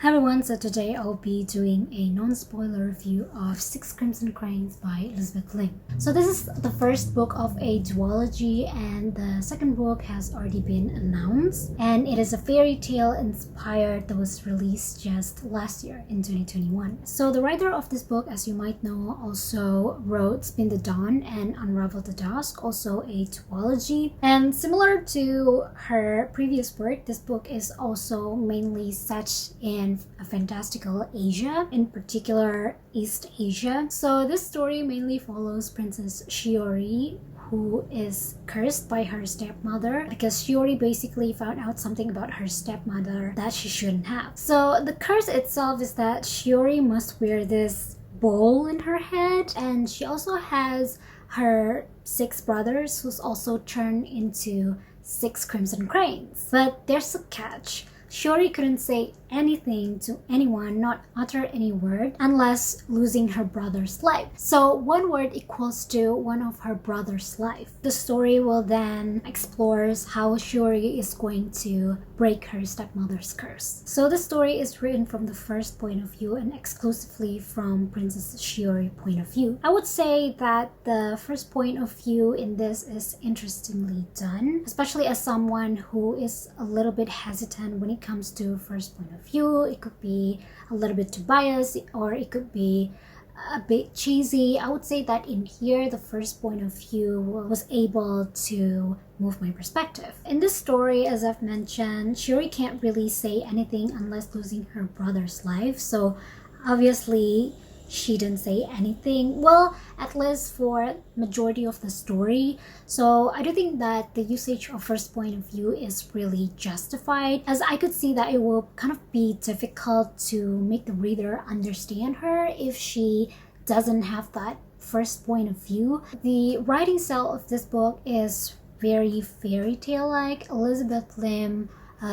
Hi everyone, so today I'll be doing a non-spoiler review of Six Crimson Cranes by Elizabeth Lim. So this is the first book of a duology and the second book has already been announced, and it is a fairy tale inspired that was released just last year in 2021. So the writer of this book, as you might know, also wrote Spin the Dawn and Unravel the Dusk, also a duology. And similar to her previous work, this book is also mainly set in a fantastical Asia, in particular East Asia. So this story mainly follows Princess Shiori, who is cursed by her stepmother because Shiori basically found out something about her stepmother that she shouldn't have. So the curse itself is that Shiori must wear this bowl in her head, and she also has her 6 brothers who's also turned into 6 crimson cranes. But there's a catch. Shiori couldn't say anything to anyone, not utter any word, unless losing her brother's life. So one word equals to one of her brother's life. The story will then explores how Shiori is going to break her stepmother's curse. So the story is written from the first point of view and exclusively from Princess Shiori's point of view. I would say that the first point of view in this is interestingly done, especially as someone who is a little bit hesitant when it comes to first point of view. It could be a little bit too biased, or it could be a bit cheesy. I would say that in here, the first point of view was able to move my perspective. In this story, as I've mentioned, Shiori can't really say anything unless losing her brother's life. So obviously, she didn't say anything, well, at least for majority of the story. So I do think that the usage of first point of view is really justified, as I could see that it will kind of be difficult to make the reader understand her if she doesn't have that first point of view. The writing style of this book is very fairy tale-like. Elizabeth Lim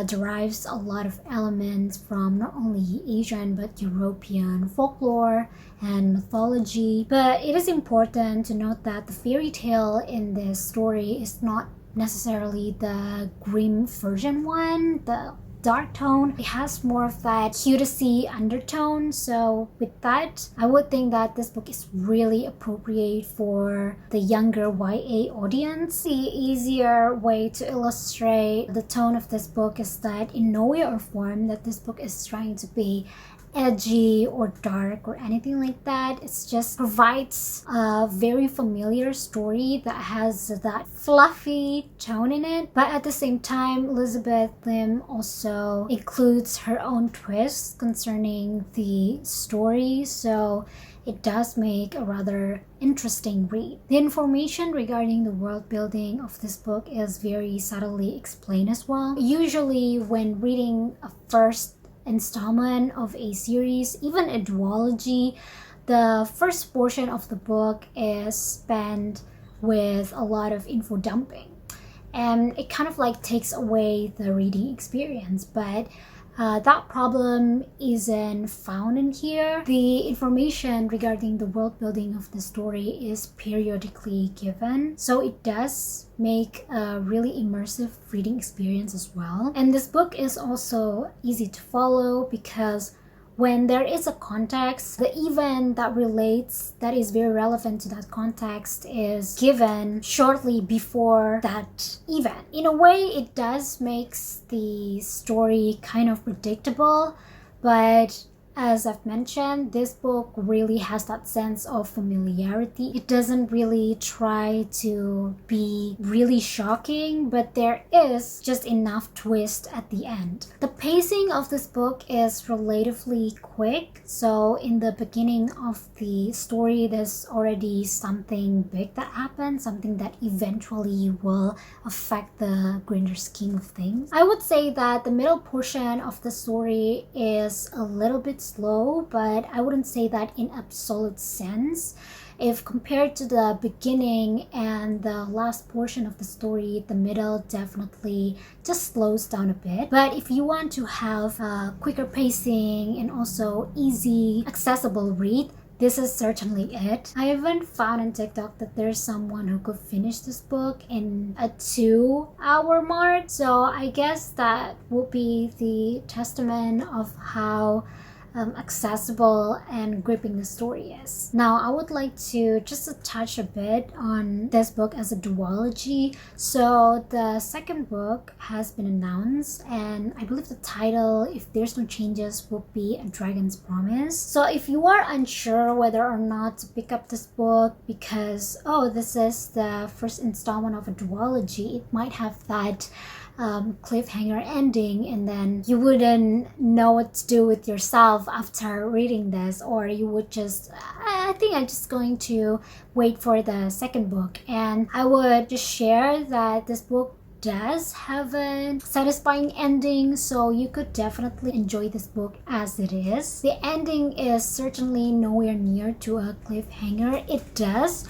derives a lot of elements from not only Asian but European folklore and mythology. But it is important to note that the fairy tale in this story is not necessarily the grim version one, the dark tone. It has more of that cutesy undertone. So with that, I would think that this book is really appropriate for the younger YA audience. The easier way to illustrate the tone of this book is that in no way or form that this book is trying to be edgy or dark or anything like that. It just provides a very familiar story that has that fluffy tone in it, but at the same time Elizabeth Lim also includes her own twists concerning the story, so it does make a rather interesting read. The information regarding the world building of this book is very subtly explained as well. Usually when reading a first installment of a series, even a duology, the first portion of the book is spent with a lot of info dumping, and it kind of like takes away the reading experience. But that problem isn't found in here. The information regarding the world building of the story is periodically given, so it does make a really immersive reading experience as well. And this book is also easy to follow because when there is a context, the event that relates, that is very relevant to that context, is given shortly before that event. In a way, it does makes the story kind of predictable, but as I've mentioned, this book really has that sense of familiarity. It doesn't really try to be really shocking, but there is just enough twist at the end. The pacing of this book is relatively quick. So in the beginning of the story, there's already something big that happens, something that eventually will affect the grander scheme of things. I would say that the middle portion of the story is a little bit slow, but I wouldn't say that in absolute sense. If compared to the beginning and the last portion of the story, the middle definitely just slows down a bit. But if you want to have a quicker pacing and also easy, accessible read, this is certainly it. I haven't found on TikTok that there's someone who could finish this book in a 2-hour mark. So I guess that will be the testament of how accessible and gripping the story is. Now, I would like to just touch a bit on this book as a duology. So the second book has been announced, and I believe the title, if there's no changes, will be A Dragon's Promise. So if you are unsure whether or not to pick up this book because, oh, this is the first installment of a duology, it might have that cliffhanger ending, and then you wouldn't know what to do with yourself after reading this, or you would just, I think I'm just going to wait for the second book. And I would just share that this book does have a satisfying ending, so you could definitely enjoy this book as it is. The ending is certainly nowhere near to a cliffhanger. It does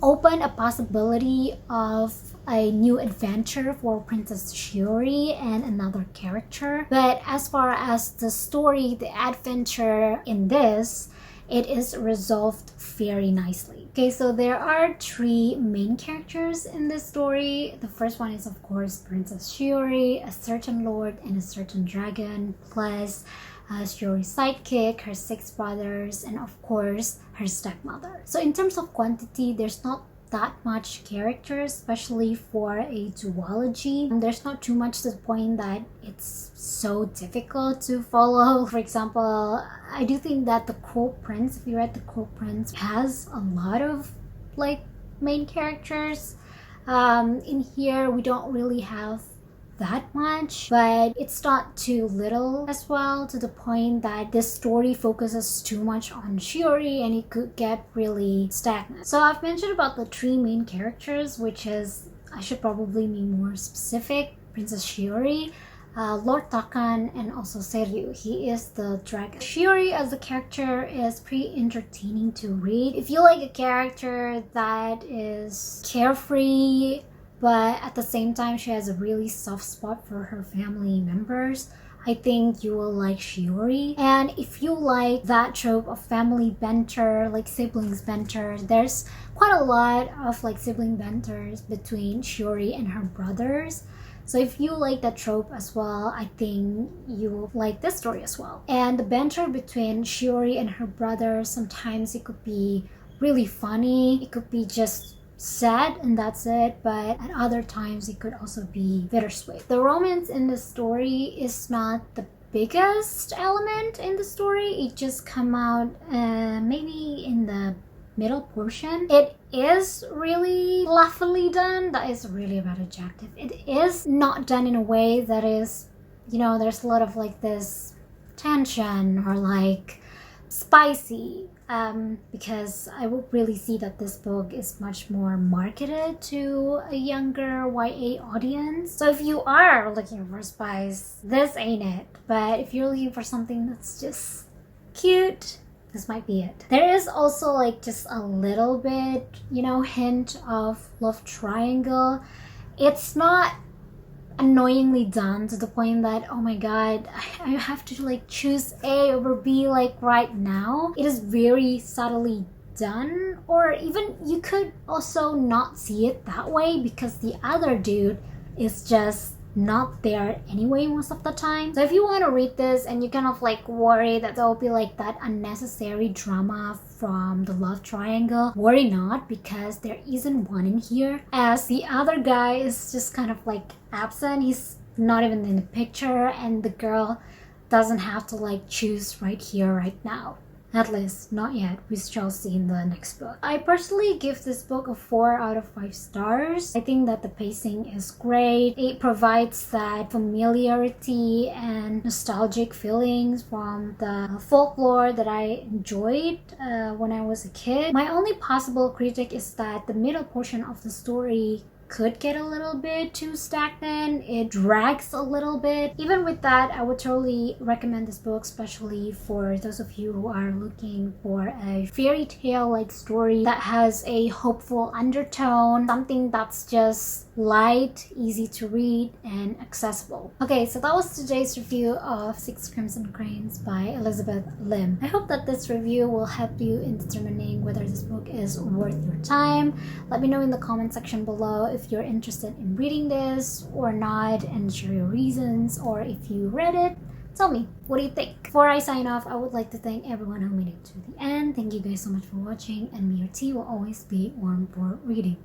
open a possibility of a new adventure for Princess Shiori and another character. But as far as the story, the adventure in this, it is resolved very nicely. Okay, so there are 3 main characters in this story. The first one is, of course, Princess Shiori, a certain lord and a certain dragon, plus Shiori's sidekick, her 6 brothers, and of course, her stepmother. So in terms of quantity, there's not that much characters, especially for a duology. There's not too much to the point that it's so difficult to follow. For example, I do think that The Cruel Prince, if you read The Cruel Prince, has a lot of like main characters. In here, we don't really have that much, but it's not too little as well, to the point that this story focuses too much on Shiori and it could get really stagnant. So I've mentioned about the 3 main characters, which is, I should probably be more specific, Princess Shiori, Lord Takan, and also Seryu. He is the dragon. Shiori as a character is pretty entertaining to read. If you like a character that is carefree, but at the same time she has a really soft spot for her family members, I think you will like Shiori. And if you like that trope of family banter, like siblings banter, there's quite a lot of like sibling banters between Shiori and her brothers. So if you like that trope as well, I think you will like this story as well. And the banter between Shiori and her brother, sometimes it could be really funny, it could be just sad and that's it, but at other times it could also be bittersweet. The romance in the story is not the biggest element in the story. It just come out maybe in the middle portion. It is really laughingly done. That is really a bad adjective. It is not done in a way that is, you know, there's a lot of like this tension or like spicy, because I would really see that this book is much more marketed to a younger YA audience. So if you are looking for spice, this ain't it. But if you're looking for something that's just cute, this might be it. There is also like just a little bit, you know, hint of love triangle. It's not annoyingly done to the point that, oh my god, I have to like choose A over B like right now. It is very subtly done, or even you could also not see it that way because the other dude is just not there anyway most of the time. So if you want to read this and you kind of like worry that there will be like that unnecessary drama from the love triangle, worry not, because there isn't one in here, as the other guy is just kind of like absent. He's not even in the picture, and the girl doesn't have to like choose right here right now. At least, not yet. We shall see in the next book. I personally give this book a 4 out of 5 stars. I think that the pacing is great. It provides that familiarity and nostalgic feelings from the folklore that I enjoyed when I was a kid. My only possible critic is that the middle portion of the story could get a little bit too stagnant. It drags a little bit. Even with that, I would totally recommend this book, especially for those of you who are looking for a fairy tale like story that has a hopeful undertone, something that's just light, easy to read, and accessible. Okay, so that was today's review of Six Crimson Cranes by Elizabeth Lim. I hope that this review will help you in determining whether this book is worth your time. Let me know in the comment section below if you're interested in reading this or not, and share your reasons, or if you read it, tell me, what do you think? Before I sign off, I would like to thank everyone who made it to the end. Thank you guys so much for watching, and may your tea will always be warm for reading.